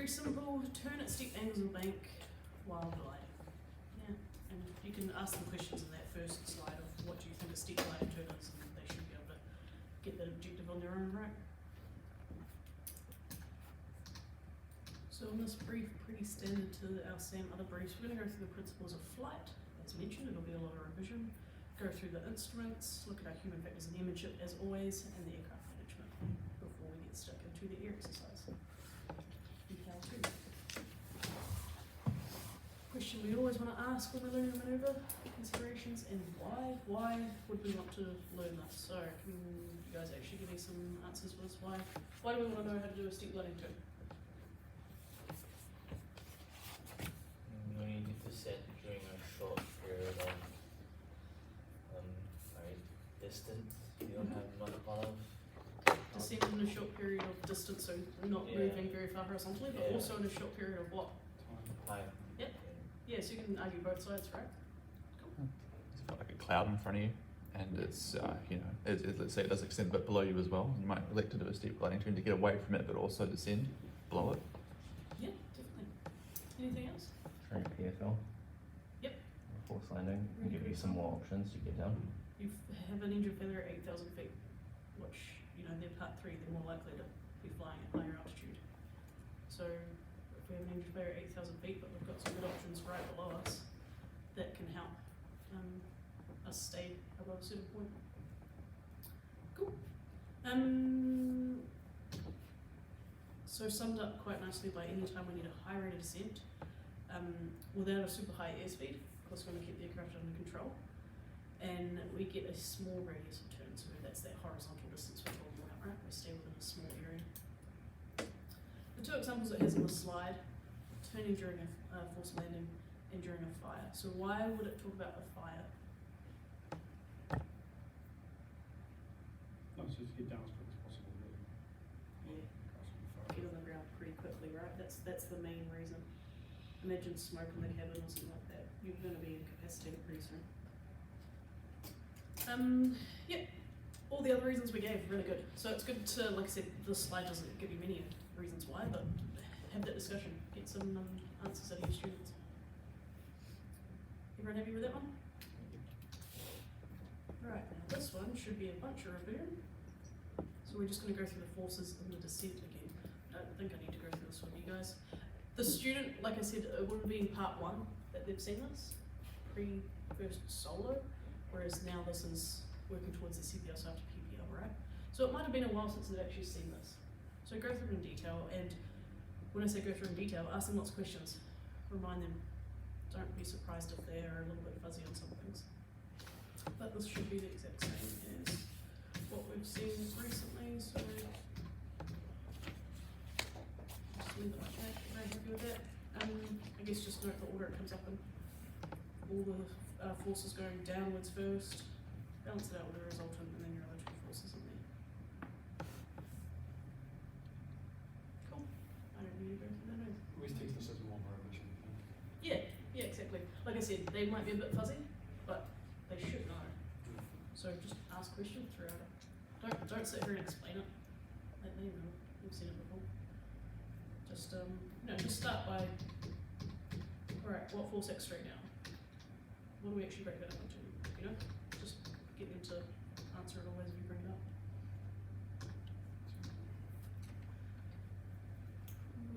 very simple. Turn at steep angles of the bank while gliding. Yeah, and you can ask them questions in that first slide of what do you think a steep gliding turn is, and they should be able to get that objective on their own, right? So in this brief, pretty standard to our same other briefs, we're going to go through the principles of flight. As mentioned, it'll be a lot of revision. Go through the instruments, look at our human factors and airmanship as always, and the aircraft management before we get stuck into the air exercise. How to. Question we always want to ask when we're learning a manoeuvre, considerations, and why. Why would we want to learn this? So can you guys actually give me some answers for this? Why do we want to know how to do a steep gliding turn? When you descend during a short period of distance, you don't have not a lot of Descend in a short period of distance, so not moving very far horizontally, but also in a short period of what? time. Yep. Yeah, so you can argue both sides, right? Cool. It's got like a cloud in front of you, and it's let's say it does extend a bit below you as well. You might elect to do a steep gliding turn to get away from it, but also descend below it. Yeah, definitely. Anything else? Trying PFL. Yep. Force landing can give you some more options to get down. You have an engine failure at 8,000 feet, which, you know, they're part 3, they're more likely to be flying at higher altitude. So if we have an engine failure at 8,000 feet, but we've got some good options right below us, that can help us stay above a certain point. Cool. So summed up quite nicely by any time we need a high rate of descent, without a super high airspeed, of course we're going to keep the aircraft under control, and we get a small radius of turn, so that's that horizontal distance we're talking about, right? We stay within a small area. The 2 examples it has on the slide, turning during a forced landing and during a fire. So why would it talk about a fire? No, so just get down as quick as possible, really. Yeah. Crossing the Get on the ground pretty quickly, right? That's the main reason. Imagine smoke in the cabin or something like that. You're going to be incapacitated pretty soon. Yeah, all the other reasons we gave, really good. So it's good to, like I said, this slide doesn't give you many reasons why, but have that discussion, get some answers out of your students. Everyone happy with that one? Right, now this one should be a bunch of revision. So we're just going to go through the forces and the descent again. I don't think I need to go through this with you guys. The student, like I said, it wouldn't be in part 1 that they've seen this, pre-first solo, whereas now this is working towards the CPL after PPL, right? So it might have been a while since they've actually seen this. So go through in detail, and when I say go through in detail, ask them lots of questions. Remind them. Don't be surprised if they are a little bit fuzzy on some things. But this should be the exact same as what we've seen recently, so just leave it like that. Very happy with that. I guess just note the order it comes up in. All the forces going downwards first, balance it out with a resultant, and then your other 2 forces in there. Cool. I don't need to go through that either. Always takes this as one revision. Yeah, exactly. Like I said, they might be a bit fuzzy, but they should know. So just ask questions throughout it. Don't sit here and explain it. Let them know. You've seen it before. Just just start by, alright, what force X straight now? What do we actually break that up into? You know? Just get them to answer it always if you bring it up.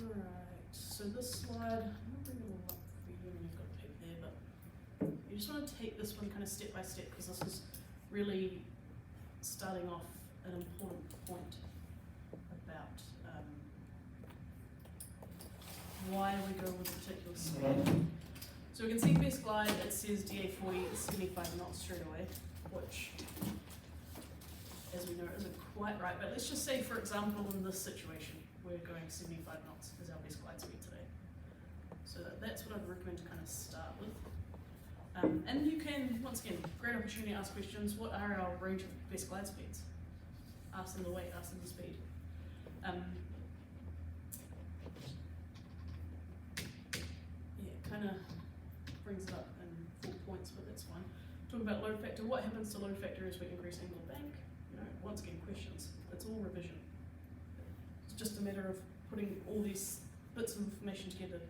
Alright, so this slide, I'm not bringing it all up for you when you've got a pick there, but you just want to take this one kind of step by step, because this is really starting off an important point about why we go with a particular speed. So we can see best glide, it says DA40 is 75 knots straight away, which, as we know, isn't quite right, but let's just say, for example, in this situation, we're going 75 knots as our best glide speed today. So that's what I'd recommend to kind of start with. And you can, once again, great opportunity to ask questions. What are our range of best glide speeds? Ask them the weight, ask them the speed. Yeah, kind of brings it up in 4 points, but that's fine. Talking about load factor, what happens to load factor as we increase angle of bank? You know, once again, questions. It's all revision. It's just a matter of putting all these bits of information together.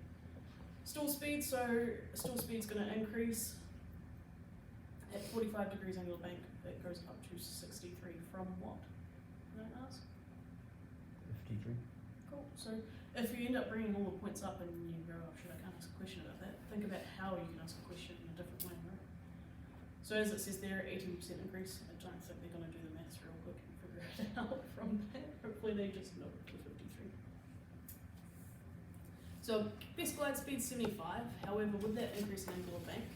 Stall speed, so stall speed's going to increase at 45 degrees angle of bank. That goes up to 63 from what? Can I ask? 53. Cool. So if you end up bringing all the points up and you go, oh shit, I can't ask a question about that, think about how you can ask a question in a different way, right? So as it says there, 18% increase. I don't think they're going to do the maths real quick and figure it out from that. Hopefully they just know it to 53. So best glide speed 75. However, with that increase in angle of bank,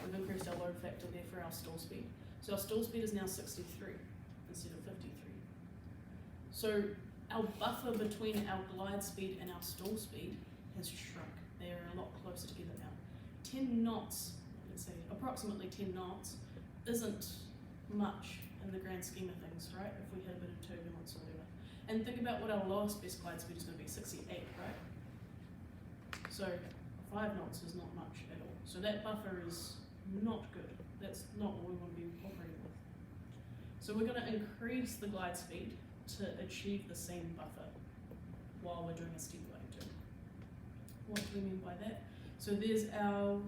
we've increased our load factor there for our stall speed. So our stall speed is now 63 instead of 53. So our buffer between our glide speed and our stall speed has shrunk. They are a lot closer together now. 10 knots, let's say approximately 10 knots, isn't much in the grand scheme of things, right? If we had a bit of turbulence or whatever. And think about what our lowest best glide speed is going to be, 68, right? So 5 knots is not much at all. So that buffer is not good. That's not what we want to be operating with. So we're going to increase the glide speed to achieve the same buffer while we're doing a steep gliding turn. What do we mean by that? So there's our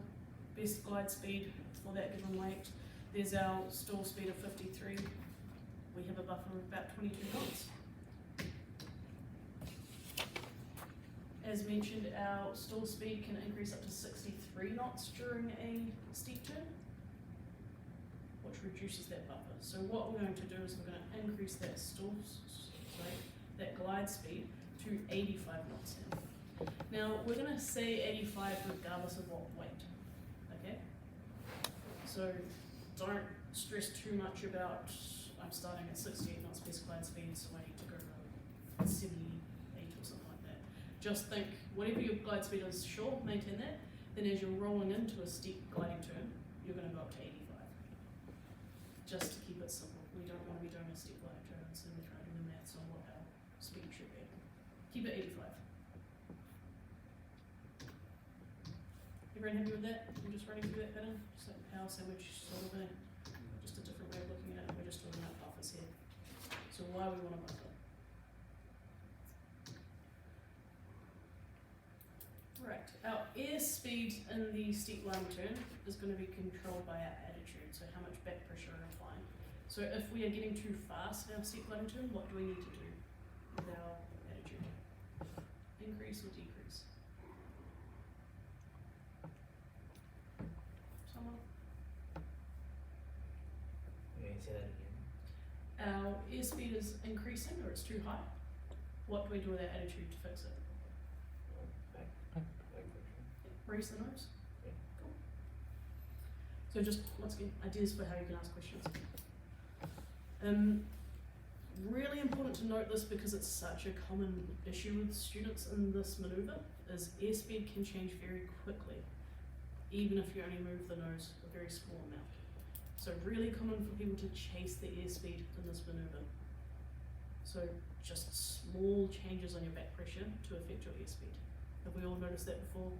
best glide speed for that given weight. There's our stall speed of 53. We have a buffer of about 22 knots. As mentioned, our stall speed can increase up to 63 knots during a steep turn, which reduces that buffer. So what we're going to do is we're going to increase that that glide speed to 85 knots now. Now we're going to say 85 regardless of what weight, okay? So don't stress too much about I'm starting at 68 knots best glide speed, so I need to go to 78 or something like that. Just think whatever your glide speed is, sure, maintain that. Then as you're rolling into a steep gliding turn, you're going to go up to 85. Just to keep it simple. We don't want to be doing a steep gliding turn and suddenly trying to do the maths on what our speed should be. Keep it 85. Everyone happy with that? I'm just running through that pattern, just like power sandwich sort of thing. Just a different way of looking at it. We're just talking about buffers here. So why we want to buffer? Right, our airspeed in the steep line turn is going to be controlled by our attitude, so how much back pressure we're applying. So if we are getting too fast in our steep line turn, what do we need to do with our attitude? Increase or decrease? Someone? Can you say that again? Our airspeed is increasing or it's too high. What do we do with our attitude to fix it? Back pressure. Raise the nose? Yeah. Cool. So just, once again, ideas for how you can ask questions. Really important to note this because it's such a common issue with students in this manoeuvre, is airspeed can change very quickly, even if you only move the nose a very small amount. So really common for people to chase the airspeed in this manoeuvre. So just small changes on your back pressure to affect your airspeed. Have we all noticed that before?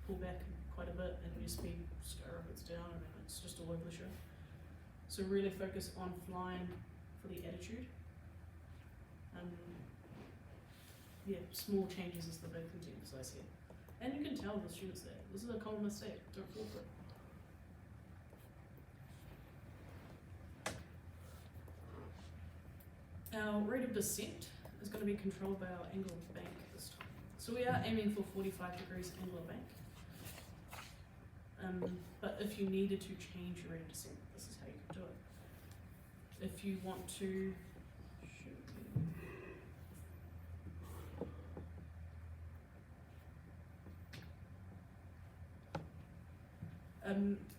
Pull back quite a bit and your speed skyrockets down and then it's just all over the show. So really focus on flying for the attitude. Yeah, small changes is the big thing to emphasize here. And you can tell the students that. This is a common mistake, don't fall for it. Our rate of descent is going to be controlled by our angle of bank this time. So we are aiming for 45 degrees angle of bank. But if you needed to change your rate of descent, this is how you could do it. If you want to,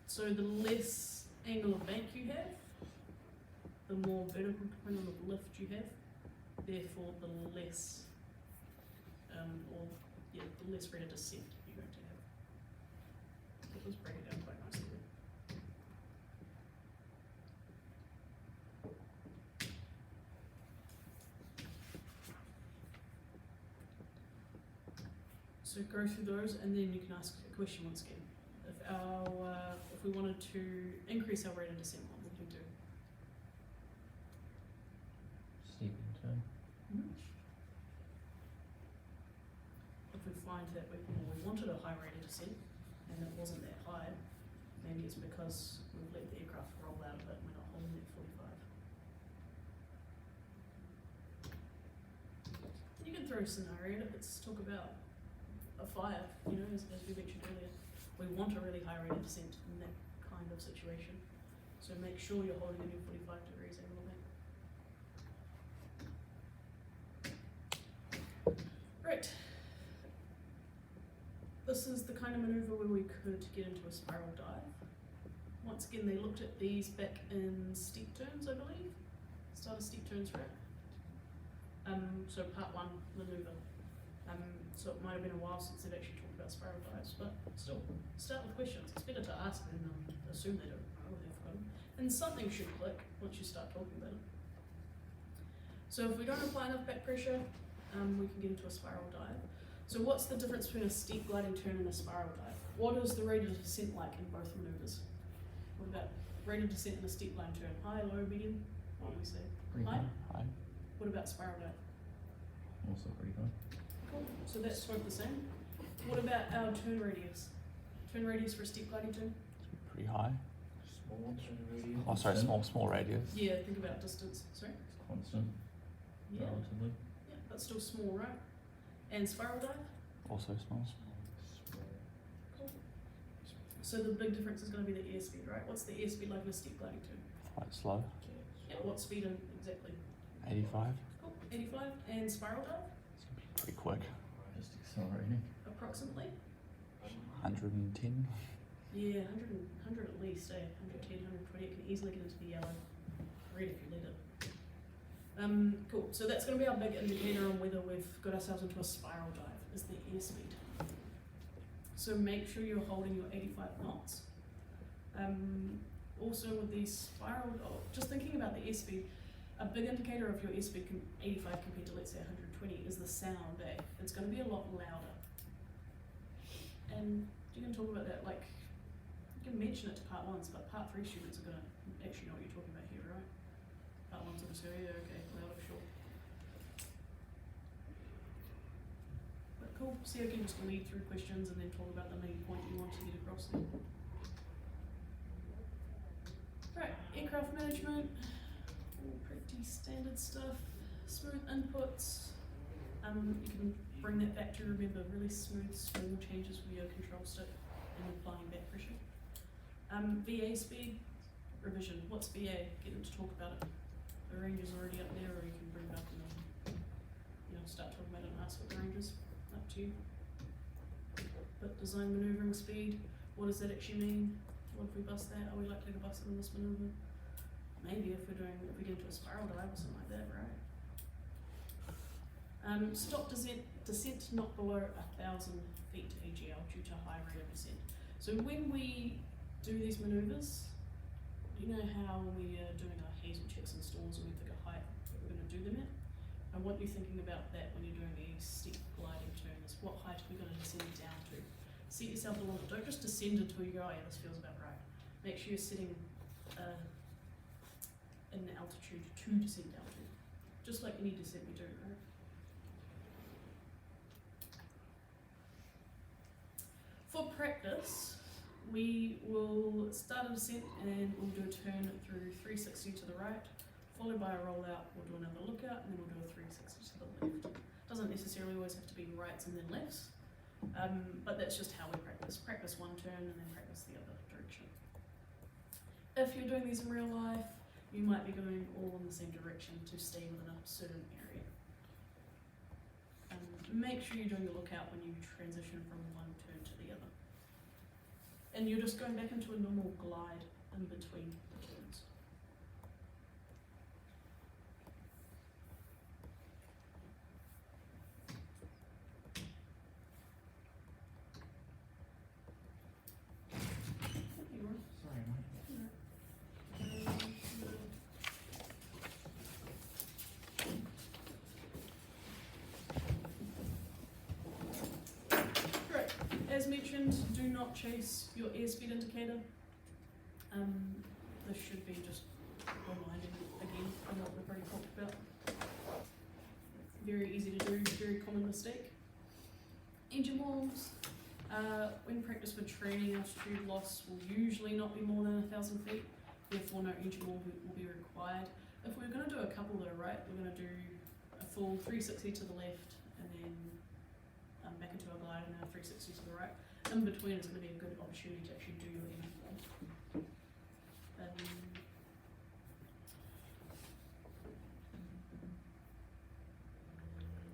so the less angle of bank you have, the more vertical component of lift you have, therefore the less, the less rate of descent you're going to have. Let us break it down quite nicely. So go through those and then you can ask a question once again. If we wanted to increase our rate of descent, what would we do? Steep turn. that we wanted a high rate of descent and it wasn't that high. Maybe it's because we've let the aircraft roll out of it and we're not holding that 45. You can throw a scenario in it. Let's talk about a fire, you know, as we mentioned earlier. We want a really high rate of descent in that kind of situation. So make sure you're holding in your 45 degrees angle back. Right. This is the kind of maneuver where we could get into a spiral dive. Once again, they looked at these back in steep turns, I believe. Start of steep turns, right? So part one maneuver. So it might have been a while since they've actually talked about spiral dives, but still, start with questions. It's better to ask than assume they don't know or they've forgotten. And something should click once you start talking about it. So if we don't apply enough back pressure, we can get into a spiral dive. So what's the difference between a steep gliding turn and a spiral dive? What is the rate of descent like in both maneuvers? What about rate of descent in a steep gliding turn? High, low, medium? What do we say? Pretty High? high. What about spiral dive? Also pretty high. Cool. So that's both the same. What about our turn radius? Turn radius for a steep gliding turn? Pretty high. Small turn radius. Oh, sorry, small radius. Yeah, think about distance. Sorry? Constant, Yeah. relatively. Yeah, but still small, right? And spiral dive? Also small. Cool. So the big difference is going to be the airspeed, right? What's the airspeed like in a steep gliding turn? Quite slow. Yeah, what speed exactly? 85. Cool. 85. And spiral dive? It's gonna be pretty quick. Just accelerating. Approximately? 110. Yeah, 100 at least, 110, 120. It can easily get into the yellow. Red if you let it. Cool. So that's going to be our big indicator on whether we've got ourselves into a spiral dive, is the airspeed. So make sure you're holding your 85 knots. Also with these spiral, just thinking about the airspeed, a big indicator of your airspeed 85 compared to let's say 120 is the sound, eh? It's going to be a lot louder. And you can talk about that, like, you can mention it to part ones, but part 3 students are going to actually know what you're talking about here, right? Part one's going to say, yeah, okay, louder, sure. But cool, so you can just lead through questions and then talk about the main point you want to get across there. Right, aircraft management, all pretty standard stuff. Smooth inputs, you can bring that back to remember really smooth, small changes with your control stick and applying back pressure. VA speed, revision. What's VA? Get them to talk about it. The range is already up there, or you can bring it up and then, start talking about it and ask what the range is. Up to you. But design maneuvering speed, what does that actually mean? What if we bust that? Are we likely to bust it in this maneuver? Maybe if we get into a spiral dive or something like that, right? Stop descent not below 1,000 feet AGL due to high rate of descent. So when we do these maneuvers, you know how we are doing our hazel checks and stalls and we pick a height that we're going to do them at? I want you thinking about that when you're doing a steep gliding turns. What height are we going to descend down to? Set yourself a limit. Don't just descend until you go, oh yeah, this feels about right. Make sure you're setting an altitude to descend down to. Just like any descent we do, right? For practice, we will start a descent and we'll do a turn through 360 to the right, followed by a rollout. We'll do another lookout and then we'll do a 360 to the left. Doesn't necessarily always have to be rights and then lefts, but that's just how we practice. Practice one turn and then practice the other direction. If you're doing these in real life, you might be going all in the same direction to stay within a certain area. Make sure you're doing the lookout when you transition from one turn to the other. And you're just going back into a normal glide in between the turns. Sorry, mate. Right, as mentioned, do not chase your airspeed indicator. This should be just reminding again of what we've already talked about. Very easy to do, very common mistake. engine walls. When practice for training, altitude loss will usually not be more than 1,000 feet, therefore no engine wall will be required. If we're going to do a couple though, right, we're going to do a full 360 to the left and then back into a glide and then a 360 to the right. In between is going to be a good opportunity to actually do your engine wall.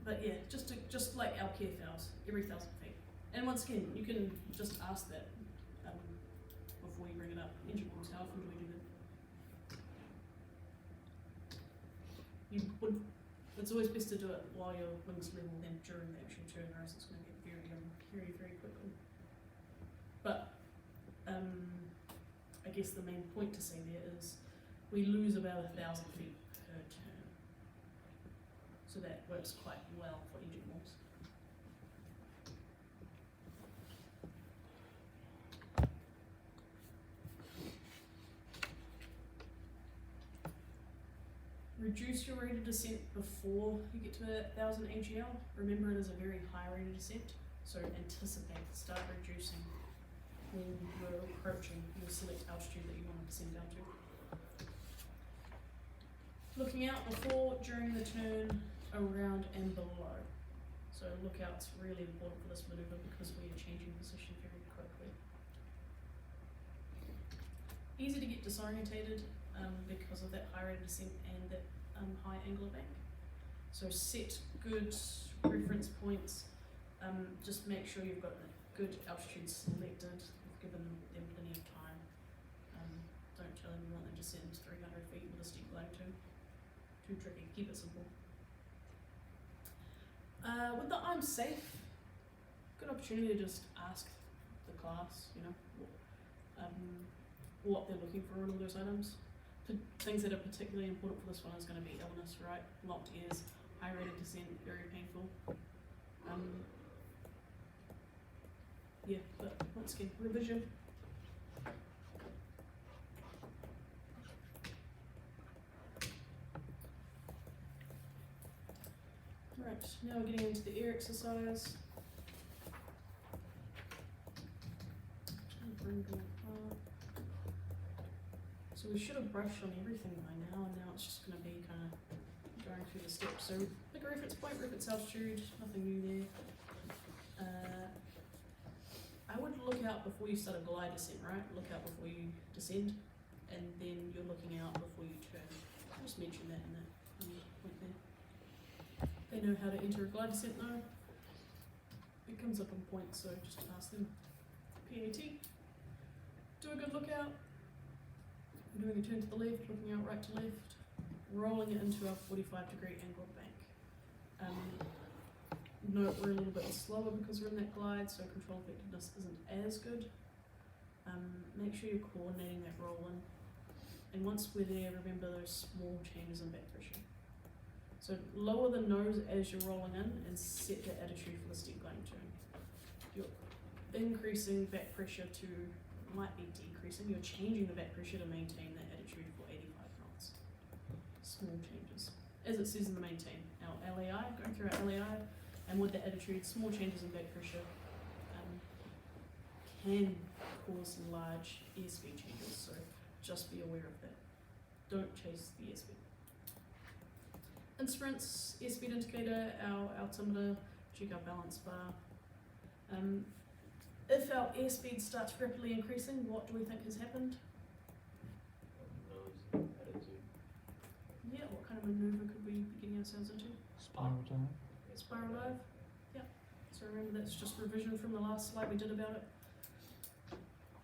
But yeah, just like our care fouls, every 1,000 feet. And once again, you can just ask that before you bring it up. Engine walls, how often do we do that? It's always best to do it while your wings level than during the actual turn, or else it's going to get very quickly. But I guess the main point to say there is we lose about 1,000 feet per turn. So that works quite well for engine walls. Reduce your rate of descent before you get to 1,000 AGL. Remember, it is a very high rate of descent, so anticipate, start reducing when you're approaching your select altitude that you want to descend down to. Looking out before, during the turn, around and below. So lookout's really important for this maneuver because we are changing position very quickly. Easy to get disorientated because of that high rate of descent and that high angle of bank. So set good reference points. Just make sure you've got a good altitude selected. We've given them plenty of time. Don't tell them you want them to descend 300 feet with a steep glide turn. Too tricky. Keep it simple. With the I'm safe, good opportunity to just ask the class, what they're looking for in all those items. Things that are particularly important for this one is going to be illness, right? Locked ears, high rate of descent, very painful. Yeah, but once again, revision. Right, now we're getting into the air exercise. So we should have brushed on everything by now, and now it's just going to be kind of going through the steps. So pick a reference point, reference altitude, nothing new there. I would look out before you start a glide descent, right? Look out before you descend, and then you're looking out before you turn. I'll just mention that in that point there. They know how to enter a glide descent though. It comes up on points, so just ask them. PAT. Do a good lookout. We're doing a turn to the left, looking out right to left, rolling it into our 45-degree angled bank. Note we're a little bit slower because we're in that glide, so control effectiveness isn't as good. Make sure you're coordinating that roll in. And once we're there, remember those small changes in back pressure. So lower the nose as you're rolling in and set the attitude for the steep gliding turn. You're increasing back pressure to, might be decreasing, you're changing the back pressure to maintain that attitude for 85 knots. Small changes. As it says in the maintain, our LAI, going through our LAI, and with the attitude, small changes in back pressure can cause large airspeed changes, so just be aware of that. Don't chase the airspeed. Instruments, airspeed indicator, our altimeter, check our balance bar. If our airspeed starts rapidly increasing, what do we think has happened? Nose attitude. Yeah, what kind of maneuver could we be getting ourselves into? Spiral dive. Spiral dive? Yeah. So remember that's just revision from the last slide we did about it.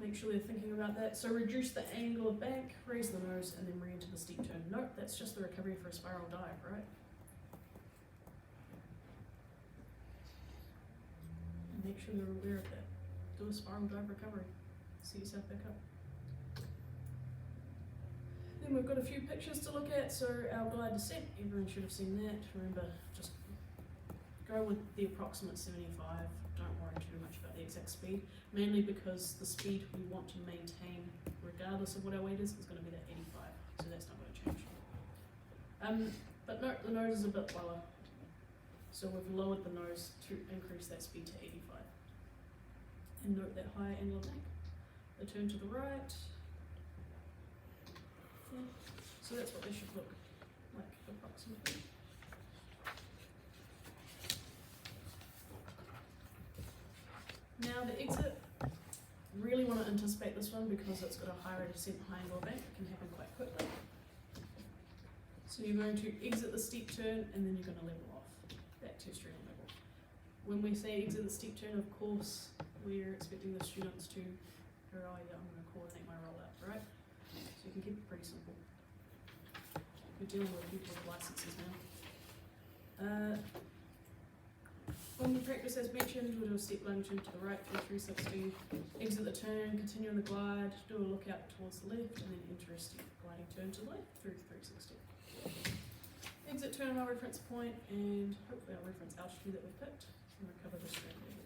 Make sure they're thinking about that. So reduce the angle of bank, raise the nose, and then re-enter the steep turn. Nope, that's just the recovery for a spiral dive, right? And make sure they're aware of that. Do a spiral dive recovery. See yourself back up. Then we've got a few pictures to look at. So our glide descent, everyone should have seen that. Remember, just go with the approximate 75. Don't worry too much about the exact speed, mainly because the speed we want to maintain, regardless of what our weight is going to be that 85. So that's not going to change. But note the nose is a bit lower. So we've lowered the nose to increase that speed to 85. And note that higher angle of bank. The turn to the right. Yeah. So that's what they should look like approximately. Now the exit, really want to anticipate this one because it's got a higher descent, high angle bank. It can happen quite quickly. So you're going to exit the steep turn and then you're going to level off back to straight on level. When we say exit the steep turn, of course, we're expecting the students to go, oh yeah, I'm going to coordinate my rollout, right? So you can keep it pretty simple. We're dealing with people with licenses now. When we practice as mentioned, we'll do a step lunge into the right through 360, exit the turn, continue on the glide, do a lookout towards the left, and then enter a steep gliding turn to the left through 360. Exit turn on our reference point, and hopefully our reference altitude that we've picked, and recover the straight level.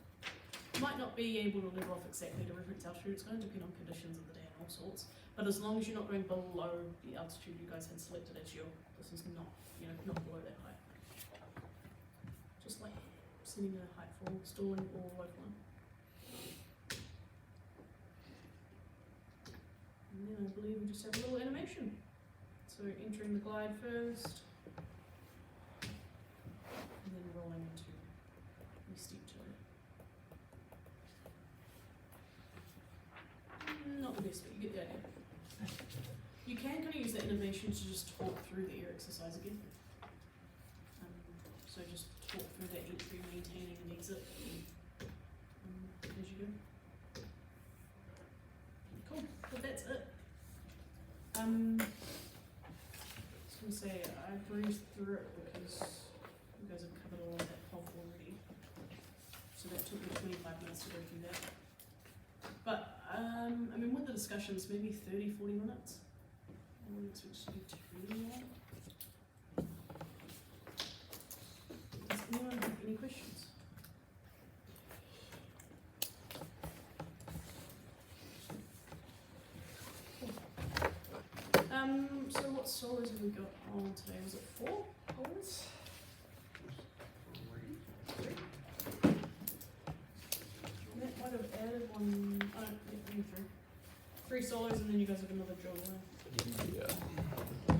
Might not be able to level off exactly to reference altitude, it's going to depend on conditions of the day and all sorts, but as long as you're not going below the altitude you guys had selected as your, this is not, not below that height. Just like setting a height for stalling or local one. And then I believe we just have a little animation. So entering the glide first, and then rolling into the steep turn. Not the best, but you get the idea. You can kind of use that innovation to just talk through the air exercise again. So just talk through that entry, maintaining and exit as you go. Cool, but that's it. I was going to say, I breezed through it because you guys have covered all of that pulp already. So that took me 25 minutes to go through that. But, with the discussions, maybe 30, 40 minutes. I wouldn't expect it to be too long. Does anyone have any questions? So what solos have we got on today? Was it 4 solos? That might have added one. Oh, yeah, 3. 3 solos, and then you guys have another jog line. Yeah.